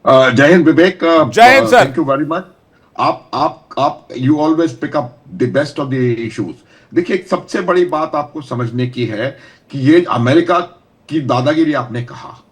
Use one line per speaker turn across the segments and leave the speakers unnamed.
जय हिंद विवेक।
जय हिंद sir.
Thank you very much. आप you always pick up the best of the issues. देखिए, एक सबसे बड़ी बात आपको समझने की है कि ये अमेरिका की दादागिरी आपने कहा।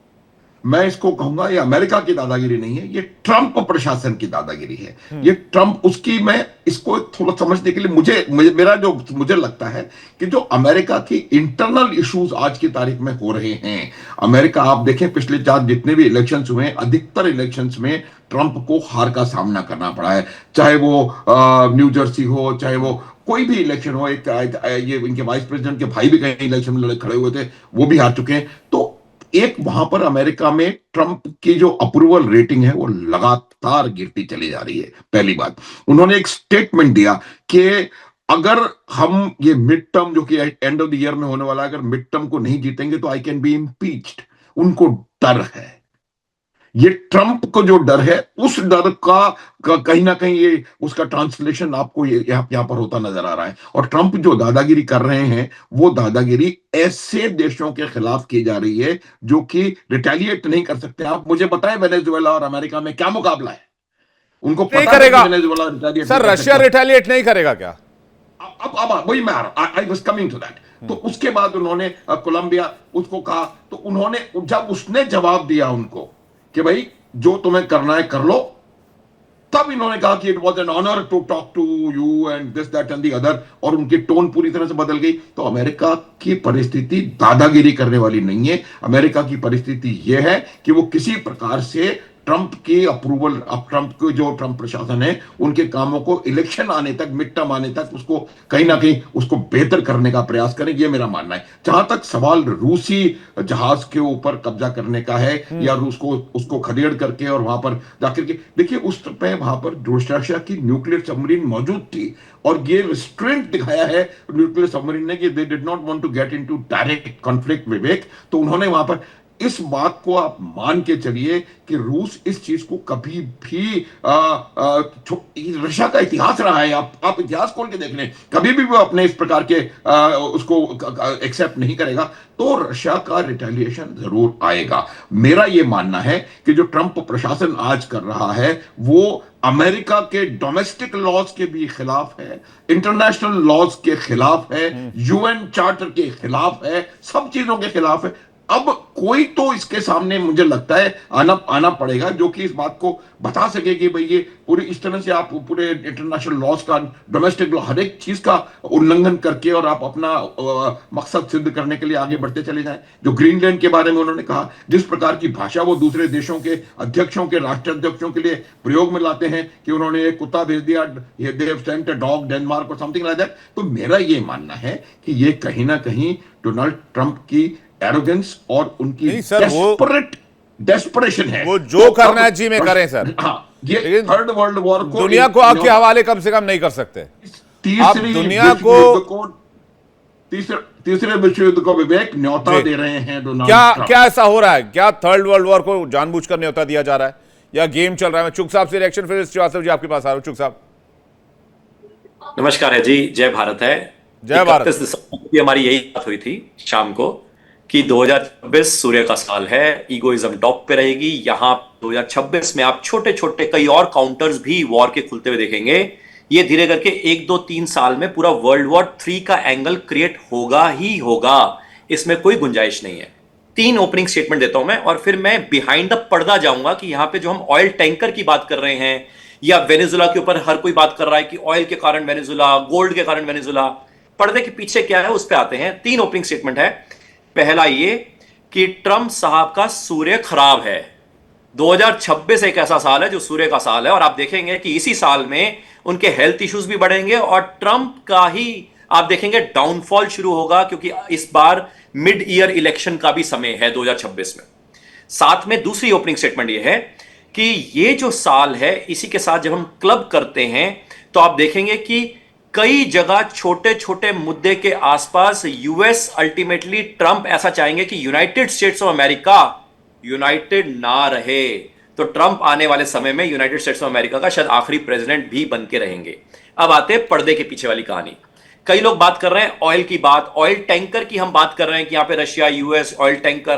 मैं इसको कहूंगा ये अमेरिका की दादागिरी नहीं है, ये ट्रंप प्रशासन की दादागिरी है। ये ट्रंप उसकी मैं इसको थोड़ा समझने के लिए मेरा जो मुझे लगता है कि जो अमेरिका की इंटरनल इश्यूज आज की तारीख में हो रहे हैं। अमेरिका, आप देखें पिछले 4 जितने भी इलेक्शंस हुए, अधिकतर इलेक्शंस में ट्रंप को हार का सामना करना पड़ा है। चाहे वो न्यू जर्सी हो, चाहे वो कोई भी इलेक्शन हो। एक ये इनके वाइस प्रेसिडेंट के भाई भी कहीं इलेक्शन में लड़े खड़े हुए थे, वो भी हार चुके हैं। तो एक वहां पर अमेरिका में ट्रंप की जो अप्रूवल रेटिंग है वो लगातार गिरती चली जा रही है। पहली बात, उन्होंने एक स्टेटमेंट दिया कि अगर हम ये मिड टर्म जो कि एंड ऑफ द ईयर में होने वाला है, अगर मिड टर्म को नहीं जीतेंगे तो आई कैन बी इम्पीच्ड। उनको डर है। ये ट्रंप को जो डर है, उस डर का कहीं ना कहीं ये उसका ट्रांसलेशन आपको यहां पर होता नजर आ रहा है। और ट्रंप जो दादागिरी कर रहे हैं, वो दादागिरी ऐसे देशों के खिलाफ की जा रही है जो कि रिटेलिएट नहीं कर सकते। आप मुझे बताएं, वेनेजुएला और अमेरिका में क्या मुकाबला है? उनको
नहीं
पता है कि
करेगा
वेनेजुएला रिटेलिएट नहीं
सर,
कर
रशिया
सकता।
रिटेलिएट नहीं करेगा क्या?
अब वही मैं I was coming to that. तो उसके बाद उन्होंने कोलंबिया उसको कहा, तो उन्होंने जब उसने जवाब दिया उनको कि भाई जो तुम्हें करना है कर लो, तब इन्होंने कहा कि it was an honour to talk to you and this that and the other. और उनकी टोन पूरी तरह से बदल गई। तो अमेरिका की परिस्थिति दादागिरी करने वाली नहीं है। अमेरिका की परिस्थिति यह है कि वो किसी प्रकार से ट्रंप की अप्रूवल, अब ट्रंप के जो ट्रंप प्रशासन है, उनके कामों को इलेक्शन आने तक, मिड टर्म आने तक उसको कहीं ना कहीं उसको बेहतर करने का प्रयास करें, ये मेरा मानना है। जहां तक सवाल रूसी जहाज के ऊपर कब्जा करने का है या रूस को उसको खदेड़ करके और वहां पर जाकर के देखिए, उस पे वहां पर रशिया की न्यूक्लियर सबमरीन मौजूद थी। और ये रिस्ट्रेंट दिखाया है न्यूक्लियर सबमरीन ने कि they did not want to get into direct conflict Vivek. तो उन्होंने वहां पर इस बात को आप मान के चलिए कि रूस इस चीज को कभी भी रशिया का इतिहास रहा है, आप इतिहास खोल के देख लें, कभी भी वो अपने इस प्रकार के उसको एक्सेप्ट नहीं करेगा। तो रशिया का रिटेलिएशन जरूर आएगा। मेरा ये मानना है कि जो ट्रंप प्रशासन आज कर रहा है वो अमेरिका के डोमेस्टिक लॉज के भी खिलाफ है, इंटरनेशनल लॉज के खिलाफ है, यूएन चार्टर के खिलाफ है, सब चीजों के खिलाफ है। अब कोई तो इसके सामने मुझे लगता है आना पड़ेगा जो कि इस बात को बता सके कि भाई ये पूरी इस तरह से आप पूरे इंटरनेशनल लॉज का, डोमेस्टिक लॉ, हर एक चीज का उल्लंघन करके और आप अपना मकसद सिद्ध करने के लिए आगे बढ़ते चले जाएं। जो ग्रीनलैंड के बारे में उन्होंने कहा, जिस प्रकार की भाषा वो दूसरे देशों के अध्यक्षों के, राष्ट्राध्यक्षों के लिए प्रयोग में लाते हैं कि उन्होंने एक कुत्ता भेज दिया, they have sent a dog Denmark और समथिंग लाइक दैट। तो मेरा ये मानना है कि ये कहीं ना कहीं डोनाल्ड ट्रंप की एरोगेंस और उनकी
नहीं सर, वो
डेस्परेशन है।
वो
तो
जो करना है
अब
जी में करें सर।
हाँ, ये
लेकिन
थर्ड वर्ल्ड वॉर को
दुनिया को आग के हवाले कम से कम नहीं कर सकते। आप
तीसरी
दुनिया
विश्व
को
युद्ध को तीसरे विश्व युद्ध को विवेक न्योता दे रहे हैं डोनाल्ड
क्या
ट्रंप।
क्या ऐसा हो रहा है? क्या थर्ड वर्ल्ड वॉर को जानबूझकर न्योता दिया जा रहा है या गेम चल रहा है? मैं चुग साहब से रिएक्शन, फिर श्रीवास्तव जी आपके पास आ रहा हूं। चुग साहब
नमस्कार है जी, जय भारत है।
जय भारत।
31 दिसंबर की हमारी यही बात हुई थी शाम को कि 2026 सूर्य का साल है, ईगोइज्म टॉप पे रहेगी। यहां 2026 में आप छोटे छोटे कई और काउंटर्स भी वॉर के खुलते हुए देखेंगे। ये धीरे करके 1 2 3 साल में पूरा वर्ल्ड वॉर 3 का एंगल क्रिएट होगा ही होगा, इसमें कोई गुंजाइश नहीं है। 3 ओपनिंग स्टेटमेंट देता हूं मैं और फिर मैं बिहाइंड द पर्दा जाऊंगा कि यहां पे जो हम ऑयल टैंकर की बात कर रहे हैं या वेनेजुला के ऊपर हर कोई बात कर रहा है कि ऑयल के कारण वेनेजुला, गोल्ड के कारण वेनेजुला, पर्दे के पीछे क्या है उस पर आते हैं। 3 ओपनिंग स्टेटमेंट है। पहला ये कि ट्रंप साहब का सूर्य खराब है। 2026 एक ऐसा साल है जो सूर्य का साल है और आप देखेंगे कि इसी साल में उनके हेल्थ इश्यूज भी बढ़ेंगे और ट्रंप का ही आप देखेंगे डाउनफॉल शुरू होगा, क्योंकि इस बार मिड ईयर इलेक्शन का भी समय है 2026 में। साथ में दूसरी ओपनिंग स्टेटमेंट यह है कि ये जो साल है इसी के साथ जब हम क्लब करते हैं तो आप देखेंगे कि कई जगह छोटे छोटे मुद्दे के आसपास यूएस अल्टीमेटली ट्रंप ऐसा चाहेंगे कि United states of America United ना रहे। तो ट्रंप आने वाले समय में यूनाइटेड स्टेट्स ऑफ अमेरिका का शायद आखिरी प्रेसिडेंट भी बन के रहेंगे। अब आते हैं पर्दे के पीछे वाली कहानी। कई लोग बात कर रहे हैं ऑयल की बात, ऑयल टैंकर की हम बात कर रहे हैं कि यहां पे Russia US oil tanker,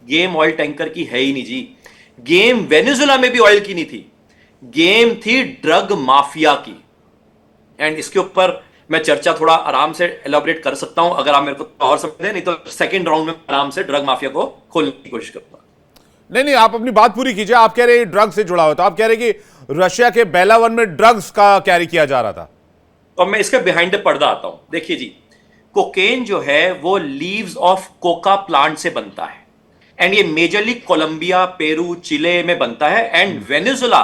game oil tanker की है ही नहीं जी। गेम वेनेजुला में भी ऑयल की नहीं थी, गेम थी ड्रग माफिया की। एंड इसके ऊपर मैं चर्चा थोड़ा आराम से एलाबोरेट कर सकता हूं अगर आप मेरे को और समय दें, नहीं तो सेकंड राउंड में आराम से ड्रग माफिया को खोलने की कोशिश करूंगा।
नहीं, आप अपनी बात पूरी कीजिए। आप कह रहे हैं ड्रग्स से जुड़ा हुआ था, आप कह रहे हैं कि रशिया के बेलावन में ड्रग्स का कैरी किया जा रहा था।
तो मैं इसके बिहाइंड द पर्दा आता हूं। देखिए जी, कोकेन जो है वो लीव्स ऑफ कोका प्लांट से बनता है, एंड ये मेजरली कोलंबिया, पेरू, चिले में बनता है। एंड वेनेजुला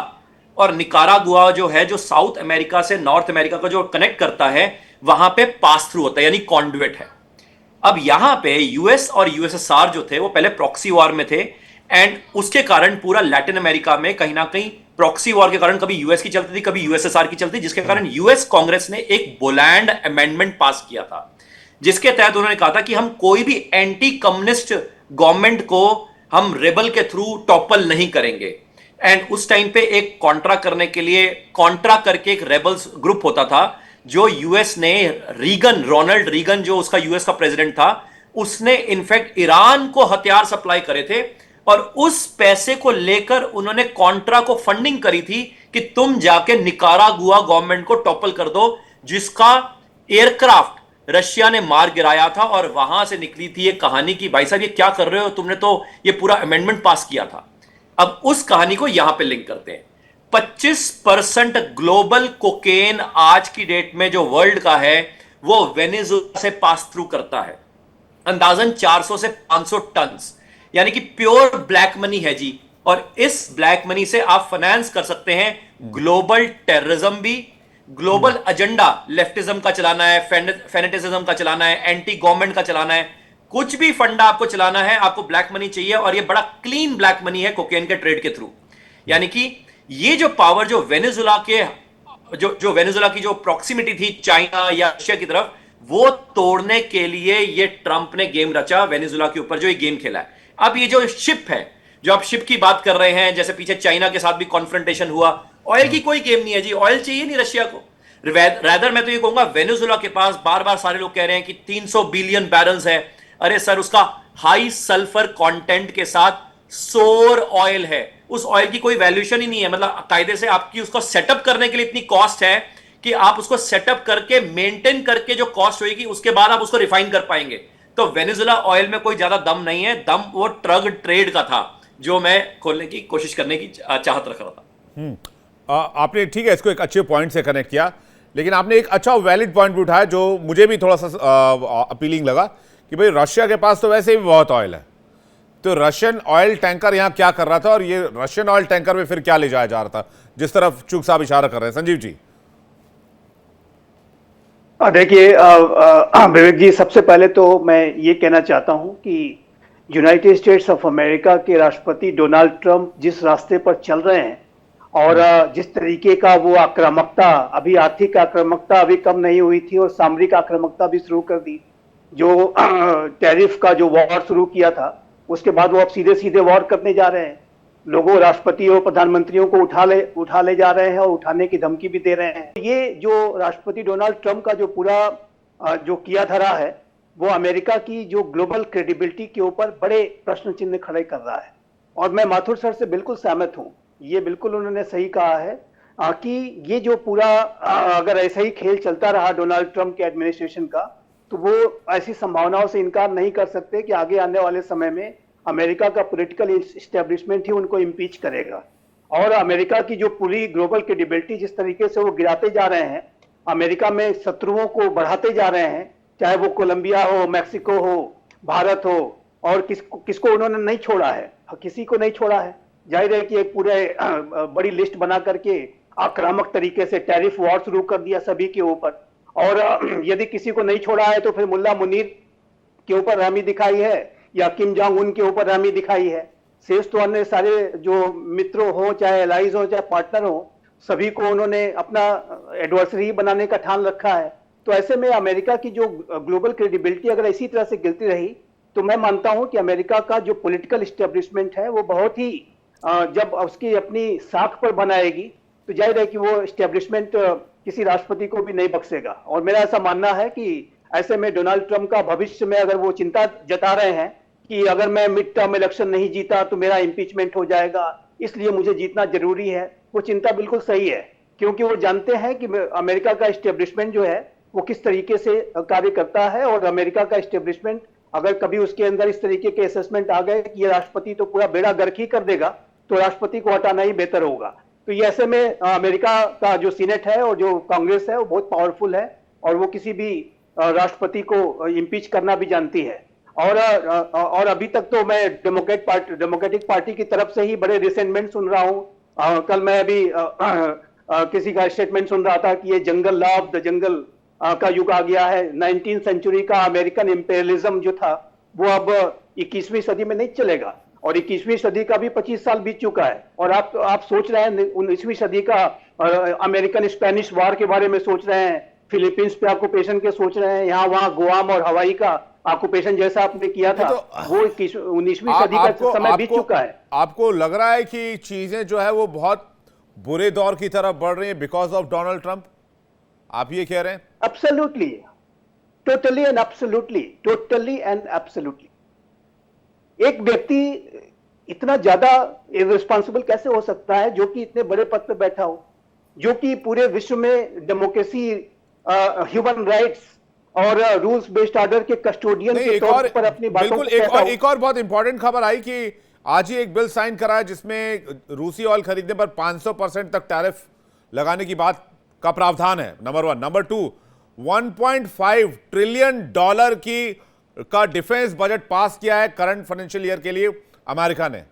और निकारागुआ जो है, जो साउथ अमेरिका से नॉर्थ अमेरिका को जो कनेक्ट करता है, वहां पे पास थ्रू होता है, यानी कॉन्डुइट है। अब यहां पे यूएस और यूएसएसआर जो थे वो पहले प्रॉक्सी वॉर में थे, एंड उसके कारण पूरा लैटिन अमेरिका में कहीं ना कहीं प्रॉक्सी वॉर के कारण कभी यूएस की चलती थी, कभी यूएसएसआर की चलती, जिसके कारण यूएस कांग्रेस ने एक बोलैंड अमेंडमेंट पास किया था, जिसके तहत उन्होंने कहा था कि हम कोई भी एंटी कम्युनिस्ट गवर्नमेंट को हम रेबल के थ्रू टॉपल नहीं करेंगे। एंड उस टाइम पे एक कॉन्ट्रा करने के लिए, कॉन्ट्रा करके एक रेबल्स ग्रुप होता था जो यूएस ने, रीगन, रोनाल्ड रीगन जो उसका यूएस का प्रेसिडेंट था, उसने इनफैक्ट ईरान को हथियार सप्लाई करे थे, और उस पैसे को लेकर उन्होंने कॉन्ट्रा को फंडिंग करी थी कि तुम जाके निकारागुआ गवर्नमेंट को टॉपल कर दो, जिसका एयरक्राफ्ट रशिया ने मार गिराया था। और वहां से निकली थी ये कहानी कि भाई साहब ये क्या कर रहे हो, तुमने तो ये पूरा अमेंडमेंट पास किया था। अब उस कहानी को यहां पे लिंक करते हैं। 25% ग्लोबल कोकेन आज की डेट में जो वर्ल्ड का है वो वेनेजुएला से पास थ्रू करता है, अंदाजन 400 से 500 टन, यानी कि प्योर ब्लैक मनी है जी। और इस ब्लैक मनी से आप फाइनेंस कर सकते हैं ग्लोबल टेररिज्म भी, ग्लोबल एजेंडा लेफ्टिज्म का चलाना है, फेनेटिज्म का चलाना है, एंटी गवर्नमेंट का चलाना है, कुछ भी फंडा आपको चलाना है, आपको ब्लैक मनी चाहिए। और ये बड़ा क्लीन ब्लैक मनी है कोकेन के ट्रेड के थ्रू। यानी कि ये जो पावर जो वेनेजुला के, जो वेनेजुला की जो प्रॉक्सिमिटी थी चाइना या रशिया की तरफ, वो तोड़ने के लिए ये ट्रंप ने गेम रचा वेनेजुला के ऊपर, जो ये गेम खेला है। अब ये जो शिप है, जो आप शिप की बात कर रहे हैं, जैसे पीछे चाइना के साथ भी कॉन्फ्रंटेशन हुआ, ऑयल की कोई गेम नहीं है जी, ऑयल चाहिए नहीं रशिया को। रैदर मैं तो ये कहूंगा वेनेजुला के पास, बार बार सारे लोग कह रहे हैं कि 300 बिलियन बैरल्स है, अरे सर उसका हाई सल्फर कंटेंट के साथ सोर ऑयल है, उस ऑयल की कोई वैल्यूएशन ही नहीं है। मतलब कायदे से आपकी उसको सेटअप करने के लिए इतनी कॉस्ट है कि आप उसको सेटअप करके मेंटेन करके जो कॉस्ट होगी उसके बाद आप उसको रिफाइन कर पाएंगे। तो वेनेजुला ऑयल में कोई ज्यादा दम नहीं है, दम वो ट्रग ट्रेड का था जो मैं खोलने की कोशिश करने की चाहत रख रहा था।
आपने ठीक है इसको एक अच्छे पॉइंट से कनेक्ट किया, लेकिन आपने एक अच्छा वैलिड पॉइंट भी उठाया जो मुझे भी थोड़ा सा अपीलिंग लगा कि भाई रशिया के पास तो वैसे भी बहुत ऑयल है, तो रशियन ऑयल टैंकर यहां क्या कर रहा था और ये रशियन ऑयल टैंकर में फिर क्या ले जाया जा रहा था, जिस तरफ चूक साहब इशारा कर रहे हैं। संजीव जी।
देखिए विवेक जी, सबसे पहले तो मैं ये कहना चाहता हूं कि यूनाइटेड स्टेट्स ऑफ अमेरिका के राष्ट्रपति डोनाल्ड ट्रंप जिस रास्ते पर चल रहे हैं और जिस तरीके का वो आक्रामकता, अभी आर्थिक आक्रामकता अभी कम नहीं हुई थी और सामरिक आक्रामकता भी शुरू कर दी, जो टैरिफ का जो वॉर शुरू किया था उसके बाद वो अब सीधे सीधे वॉर करने जा रहे हैं। लोगों, राष्ट्रपतियों, प्रधानमंत्रियों को उठा ले जा रहे हैं और उठाने की धमकी भी दे रहे हैं। ये जो राष्ट्रपति डोनाल्ड ट्रंप का जो पूरा जो किया धरा है वो अमेरिका की जो ग्लोबल क्रेडिबिलिटी के ऊपर बड़े प्रश्न चिन्ह खड़े कर रहा है। और मैं माथुर सर से बिल्कुल सहमत हूं, ये बिल्कुल उन्होंने सही कहा है कि ये जो पूरा अगर ऐसा ही खेल चलता रहा डोनाल्ड ट्रंप के एडमिनिस्ट्रेशन का, तो वो ऐसी संभावनाओं से इनकार नहीं कर सकते कि आगे आने वाले समय में अमेरिका का पॉलिटिकल इस्टेब्लिशमेंट ही उनको इम्पीच करेगा। और अमेरिका की जो पूरी ग्लोबल क्रेडिबिलिटी जिस तरीके से वो गिराते जा रहे हैं, अमेरिका में शत्रुओं को बढ़ाते जा रहे हैं, चाहे वो कोलंबिया हो, मैक्सिको हो, भारत हो, और किसको उन्होंने नहीं छोड़ा है, किसी को नहीं छोड़ा है। जाहिर है कि एक पूरे बड़ी लिस्ट बना करके आक्रामक तरीके से टैरिफ वॉर शुरू कर दिया सभी के ऊपर। और यदि किसी को नहीं छोड़ा है तो फिर मुल्ला मुनीर के ऊपर रहमी दिखाई है या किम जोंग उन के ऊपर रहमी दिखाई है। शेष तो अन्य सारे जो मित्रों हो, चाहे एलाइज हो, चाहे पार्टनर हो, सभी को उन्होंने अपना एडवर्सरी बनाने का ठान रखा है। तो ऐसे में अमेरिका की जो ग्लोबल क्रेडिबिलिटी अगर इसी तरह से गिरती रही तो मैं मानता हूं कि अमेरिका का जो पॉलिटिकल इस्टेब्लिशमेंट है वो बहुत ही जब उसकी अपनी साख पर बनाएगी तो जाहिर है कि वो इस्टेब्लिशमेंट किसी राष्ट्रपति को भी नहीं बख्शेगा। और मेरा ऐसा मानना है कि ऐसे में डोनाल्ड ट्रंप का भविष्य में अगर वो चिंता जता रहे हैं कि अगर मैं मिड टर्म इलेक्शन नहीं जीता तो मेरा इंपीचमेंट हो जाएगा इसलिए मुझे जीतना जरूरी है, वो चिंता बिल्कुल सही है, क्योंकि वो जानते हैं कि अमेरिका का एस्टेब्लिशमेंट जो है वो किस तरीके से कार्य करता है, और अमेरिका का एस्टेब्लिशमेंट अगर कभी उसके अंदर इस तरीके के असेसमेंट आ गए कि ये राष्ट्रपति तो पूरा बेड़ा गर्क ही कर देगा, तो राष्ट्रपति को हटाना ही बेहतर होगा। तो ये ऐसे में अमेरिका का जो सीनेट है और जो कांग्रेस है वो बहुत पावरफुल है, और वो किसी भी राष्ट्रपति को इम्पीच करना भी जानती है। और अभी तक तो मैं डेमोक्रेटिक पार्टी की तरफ से ही बड़े रिसेंटमेंट सुन रहा हूं। कल मैं अभी किसी का स्टेटमेंट सुन रहा था कि ये जंगल लॉ ऑफ द जंगल का युग आ गया है। 19वीं सेंचुरी का अमेरिकन इंपेरियलिज्म जो था वो अब 21वीं सदी में नहीं चलेगा, और 21वीं सदी का भी 25 साल बीत चुका है। और आप सोच रहे हैं 19वीं सदी का अमेरिकन स्पेनिश वॉर के बारे में सोच रहे हैं, फिलीपींस पे ऑक्यूपेशन के सोच रहे हैं, यहाँ वहां गुआम और हवाई का ऑक्यूपेशन जैसा आपने किया था, वो 19वीं सदी का समय बीत चुका है।
आपको लग रहा है कि चीजें जो है वो बहुत बुरे दौर की तरफ बढ़ रही है बिकॉज ऑफ डोनाल्ड ट्रंप, आप ये कह रहे हैं?
Absolutely, totally and absolutely. एक व्यक्ति इतना ज्यादा इररिस्पांसिबल कैसे हो सकता है जो कि इतने बड़े पद पे बैठा हो, जो कि पूरे विश्व में डेमोक्रेसी, ह्यूमन राइट्स और रूल्स बेस्ड ऑर्डर के कस्टोडियन के तौर पर अपनी बातों
बिल्कुल। एक और बहुत इंपॉर्टेंट खबर आई कि आज ही एक बिल साइन करा है जिसमें रूसी ऑयल खरीदने पर 500% तक टैरिफ लगाने की बात का प्रावधान है, नंबर 1। नंबर 2, $1.5 ट्रिलियन का डिफेंस बजट पास किया है करंट फाइनेंशियल ईयर के लिए अमेरिका ने।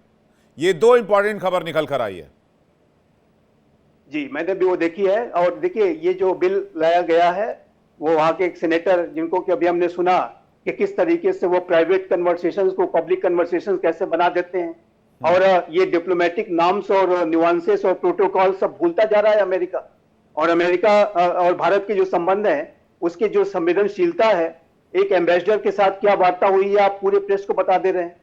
ये दो इंपॉर्टेंट खबर निकल कर आई है।
जी, मैंने भी वो देखी है। और देखिए, ये जो बिल लाया गया है वो वहां के एक सेनेटर, जिनको कि अभी हमने सुना कि किस तरीके से वो प्राइवेट कन्वर्सेशंस को पब्लिक कन्वर्सेशंस कैसे बना देते हैं, और ये डिप्लोमेटिक नॉर्म्स और न्यूआंसेस और प्रोटोकॉल सब भूलता जा रहा है अमेरिका। और अमेरिका और भारत के जो संबंध है उसकी जो संवेदनशीलता है, एक एम्बेसडर के साथ क्या वार्ता हुई है आप पूरे प्रेस को बता दे रहे हैं,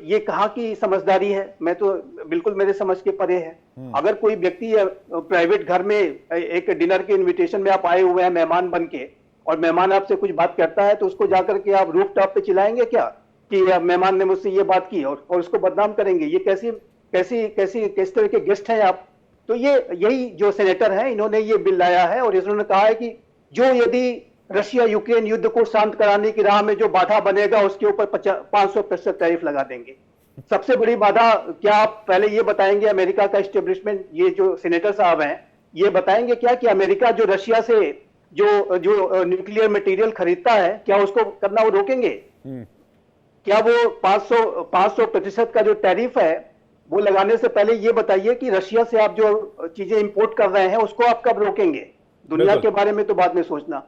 ये कहाँ की समझदारी है? मैं तो बिल्कुल मेरे समझ के परे है। अगर कोई व्यक्ति प्राइवेट घर में एक डिनर के इनविटेशन में आप आए हुए हैं मेहमान बन के, और मेहमान आपसे कुछ बात करता है, तो उसको जाकर के आप रूफ टॉप पे चिल्लाएंगे क्या कि मेहमान ने मुझसे ये बात की, और उसको बदनाम करेंगे? ये किस तरह के गेस्ट हैं आप? तो यही जो सेनेटर हैं, इन्होंने ये बिल लाया है, और इन्होंने कहा है कि जो यदि रशिया यूक्रेन युद्ध को शांत कराने की राह में जो बाधा बनेगा उसके ऊपर 500% टैरिफ लगा देंगे। सबसे बड़ी बाधा क्या, आप पहले ये बताएंगे अमेरिका का एस्टेब्लिशमेंट, ये जो सेनेटर साहब हैं, ये बताएंगे क्या कि अमेरिका जो रशिया से जो न्यूक्लियर मटेरियल खरीदता है, क्या उसको करना वो रोकेंगे? क्या वो 500% का जो टैरिफ है वो लगाने से पहले ये बताइए कि रशिया से आप जो चीजें इंपोर्ट कर रहे हैं उसको आप कब रोकेंगे? दुनिया के बारे में तो बाद में सोचना,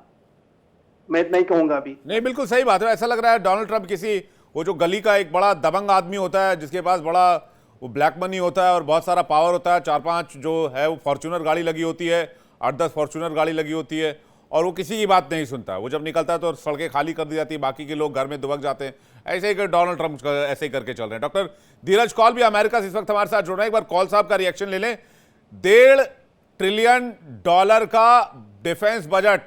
मैं इतना ही कहूंगा अभी।
नहीं, बिल्कुल सही बात है। ऐसा लग रहा है डोनाल्ड ट्रंप किसी वो जो गली का एक बड़ा दबंग आदमी होता है जिसके पास बड़ा वो ब्लैक मनी होता है और बहुत सारा पावर होता है, 4-5 जो है वो फॉर्च्यूनर गाड़ी लगी होती है, 8-10 फॉर्च्यूनर गाड़ी लगी होती है, और वो किसी की बात नहीं सुनता। वो जब निकलता है तो सड़कें खाली कर दी जाती है, बाकी के लोग घर में दुबक जाते हैं। ऐसे ही डोनाल्ड ट्रंप ऐसे ही करके चल रहे हैं। डॉक्टर धीरज कौल भी अमेरिका से इस वक्त हमारे साथ जुड़ रहे हैं। एक बार कौल साहब का रिएक्शन ले लें। $1.5 ट्रिलियन का डिफेंस बजट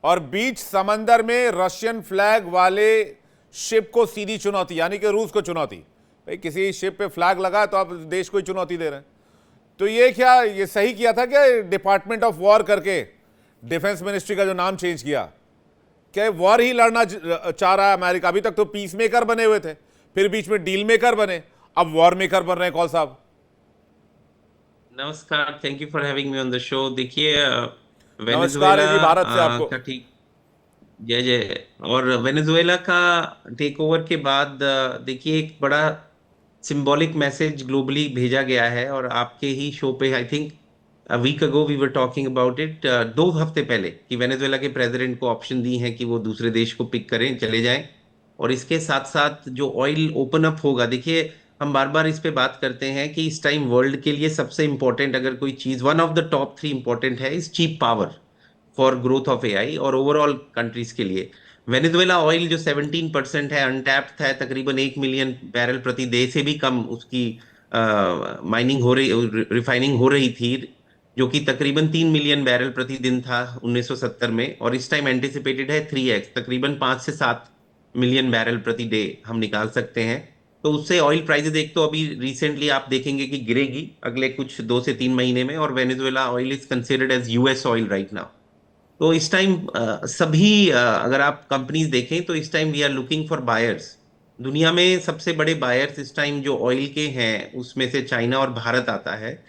और बीच समंदर में रशियन फ्लैग वाले शिप को सीधी चुनौती, यानी कि रूस को चुनौती। भाई किसी शिप पे फ्लैग लगा तो आप देश को ही चुनौती दे रहे हैं। तो ये क्या, ये सही किया था क्या डिपार्टमेंट ऑफ वॉर करके डिफेंस मिनिस्ट्री का जो नाम चेंज किया? क्या वॉर ही लड़ना चाह रहा है अमेरिका? अभी तक तो पीस मेकर बने हुए थे, फिर बीच में डील मेकर बने, अब वॉर मेकर बन रहे हैं। कौल साहब
नमस्कार, thank you for having me on the show. देखिए,
नमस्कार है जी भारत से आपको।
का ठीक, जय जय। और वेनेजुएला का टेक ओवर के बाद देखिए एक बड़ा सिंबॉलिक मैसेज ग्लोबली भेजा गया है, और आपके ही शो पे I think a week ago we were talking about it, 2 हफ्ते पहले, कि वेनेजुएला के प्रेसिडेंट को ऑप्शन दी है कि वो दूसरे देश को पिक करें, चले जाएं। और इसके साथ साथ जो ऑयल ओपन अप होगा, देखिए हम बार बार इस पे बात करते हैं कि इस टाइम वर्ल्ड के लिए सबसे इंपॉर्टेंट अगर कोई चीज, one of the top 3 important है, is cheap power for growth of AI और ओवरऑल कंट्रीज के लिए। वेनेजुएला ऑयल जो 17% है, अनटैप्ड है, तकरीबन 1 मिलियन बैरल प्रति डे से भी कम उसकी माइनिंग हो रही, रिफाइनिंग हो रही थी, जो कि तकरीबन 3 मिलियन बैरल प्रति दिन था 1970 में, और इस टाइम एंटिसिपेटेड है 3x, तकरीबन 5 से 7 मिलियन बैरल प्रति डे हम निकाल सकते हैं। तो उससे ऑयल प्राइसेस एक तो अभी रिसेंटली आप देखेंगे कि गिरेगी अगले कुछ 2 से 3 महीने में, और Venezuela oil is considered as US oil right now. तो इस टाइम सभी अगर आप कंपनीज देखें तो इस time we are looking for buyers. दुनिया में सबसे बड़े बायर्स इस टाइम जो ऑयल के हैं उसमें से चाइना और भारत आता है,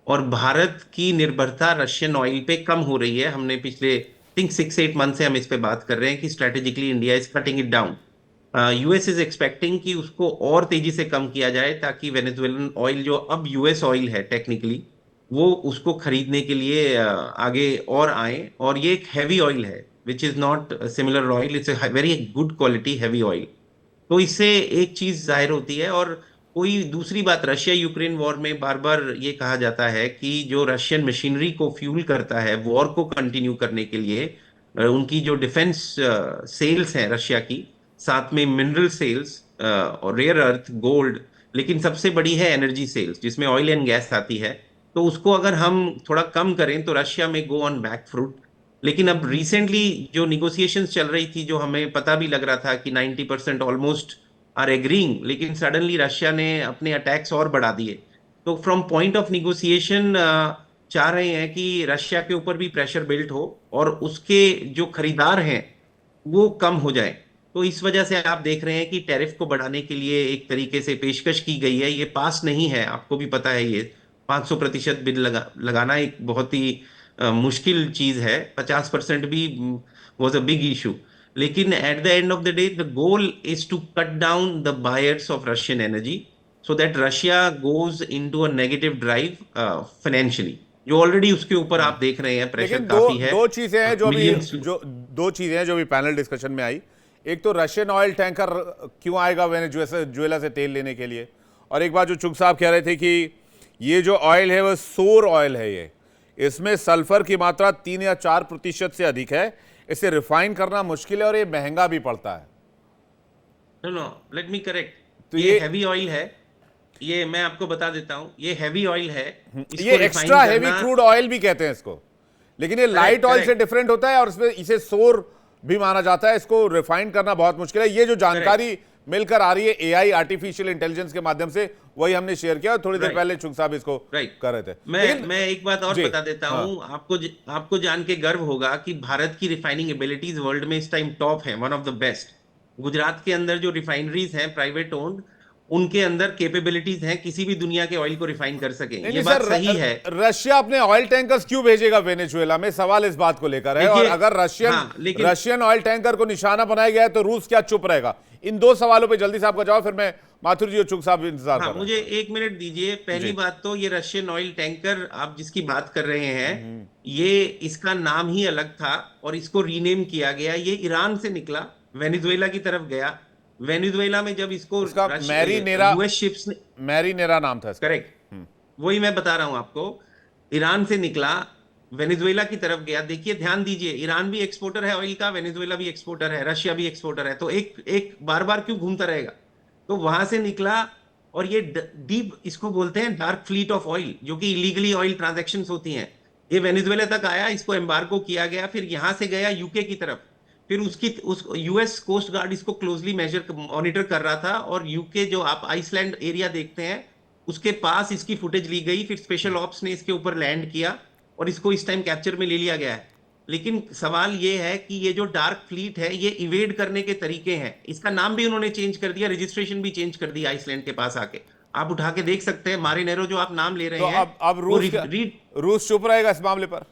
और भारत की निर्भरता रशियन ऑयल पे कम हो रही है। हमने पिछले थिंक 6-8 मंथ से हम इस पे बात कर रहे हैं कि strategically India is cutting it down. US is expecting कि उसको और तेजी से कम किया जाए ताकि वेनेजुएलन ऑयल जो अब यूएस ऑयल है टेक्निकली, वो उसको खरीदने के लिए आगे और आए। और ये एक हैवी ऑयल है which is not similar oil, it's a very good quality heavy oil. तो इससे एक चीज जाहिर होती है। और कोई दूसरी बात, रशिया यूक्रेन वॉर में बार बार ये कहा जाता है कि जो रशियन मशीनरी को फ्यूल करता है वॉर को कंटिन्यू करने के लिए, उनकी जो डिफेंस सेल्स हैं रशिया की, साथ में मिनरल सेल्स और रेयर अर्थ गोल्ड, लेकिन सबसे बड़ी है एनर्जी सेल्स जिसमें ऑयल एंड गैस आती है। तो उसको अगर हम थोड़ा कम करें तो रशिया में गो ऑन बैक फ्रूट। लेकिन अब रिसेंटली जो निगोशिएशंस चल रही थी, जो हमें पता भी लग रहा था कि 90% ऑलमोस्ट आर एग्रीइंग, लेकिन सडनली रशिया ने अपने अटैक्स और बढ़ा दिए। तो फ्रॉम पॉइंट ऑफ निगोशिएशन चाह रहे हैं कि रशिया के ऊपर भी प्रेशर बिल्ट हो और उसके जो खरीदार हैं वो कम हो जाए। तो इस वजह से आप देख रहे हैं कि टैरिफ को बढ़ाने के लिए एक तरीके से पेशकश की गई है। ये पास नहीं है, आपको भी पता है, ये 500% बिल लगाना एक बहुत ही मुश्किल चीज है। 50% भी वॉज अ बिग इशू। लेकिन at the end of the day the goal is to cut down the buyers of Russian energy so that Russia goes into a negative drive financially, जो already उसके ऊपर आप देख रहे हैं pressure
लेकिन
काफी है।
दो चीजें हैं
Millions-
दो चीजें हैं जो भी पैनल डिस्कशन में आई। एक तो रशियन ऑयल टैंकर क्यों आएगा वेनेजुएला से तेल लेने के लिए, और एक बात जो चुग साहब कह रहे थे कि ये जो ऑयल है वो सोर ऑयल है, ये इसमें सल्फर की मात्रा 3 या 4% से अधिक है, इसे रिफाइन करना मुश्किल है और ये महंगा भी पड़ता है।
No let me correct.
तो
ये
ये
हैवी ऑयल है, ये मैं आपको बता देता हूं, ये हैवी ऑयल है। इसको
ये
refine
एक्स्ट्रा हैवी
करना-
क्रूड ऑयल भी कहते हैं इसको, लेकिन ये लाइट ऑयल से
correct.
डिफरेंट होता है और इसमें इसे सोर भी माना जाता है। इसको रिफाइन करना बहुत मुश्किल है। ये जो जानकारी मिलकर आ रही है एआई आर्टिफिशियल इंटेलिजेंस के माध्यम से, वही हमने शेयर किया और थोड़ी देर
Right.
पहले चुग साहब इसको
Right.
कर रहे थे।
मैं एक बात और
जी,
बता देता
हाँ।
हूं आपको जान के गर्व होगा कि भारत की रिफाइनिंग एबिलिटीज वर्ल्ड में इस टाइम टॉप है, one of the best. Gujarat के अंदर जो रिफाइनरीज हैं प्राइवेट ओन्ड, उनके अंदर कैपेबिलिटीज हैं किसी भी दुनिया के ऑयल को रिफाइन कर सके।
नहीं,
ये
नहीं,
बात
सर,
सही है।
रशिया अपने ऑयल टैंकर्स क्यों भेजेगा वेनेजुएला में, सवाल इस बात को लेकर है। और
देखिए,
अगर
लेकिन
रशियन ऑयल टैंकर को निशाना बनाया गया है तो रूस क्या चुप रहेगा? इन दो सवालों पे जल्दी से आपका जवाब, फिर मैं माथुर जी और चुग साहब इंतजार कर रहे हैं।
मुझे 1 मिनट दीजिए। पहली बात तो ये रशियन ऑयल टैंकर आप जिसकी बात कर रहे हैं, ये इसका नाम ही अलग था और इसको रीनेम किया गया। ये ईरान से निकला, वेनेजुएला की तरफ गया। वेनेजुएला में जब इसको
इसका मैरीनेरा
यूएस शिप्स ने,
मैरीनेरा नाम था इसका।
करेक्ट, वही मैं बता रहा हूं आपको। ईरान से निकला, वेनेजुएला की तरफ गया। देखिए, ध्यान दीजिए, ईरान भी एक्सपोर्टर है ऑयल का, वेनेजुएला भी एक्सपोर्टर है, रशिया भी एक्सपोर्टर है। तो एक बार बार क्यों घूमता रहेगा? तो वहां से निकला और ये डीप, इसको बोलते हैं डार्क फ्लीट ऑफ ऑयल, जो कि इलीगली ऑयल ट्रांजैक्शंस होती हैं। ये वेनेजुएला तक आया, इसको एम्बार्गो किया गया, फिर यहां से गया यूके की तरफ। फिर उस यूएस कोस्ट गार्ड इसको क्लोजली मॉनिटर कर रहा था। और यूके, जो आप आइसलैंड एरिया देखते हैं, उसके पास इसकी फुटेज ली गई। फिर स्पेशल ऑप्स ने इसके ऊपर लैंड किया और इसको इस टाइम कैप्चर में ले लिया गया है। लेकिन सवाल ये है कि ये जो डार्क फ्लीट है, ये इवेड करने के तरीके हैं। इसका नाम भी उन्होंने चेंज कर दिया, रजिस्ट्रेशन भी चेंज कर दिया आइसलैंड के पास आके। आप उठा के देख सकते हैं, मारिनेरो जो आप नाम ले रहे
तो
हैं।
अब रूस चुप रहेगा इस मामले पर?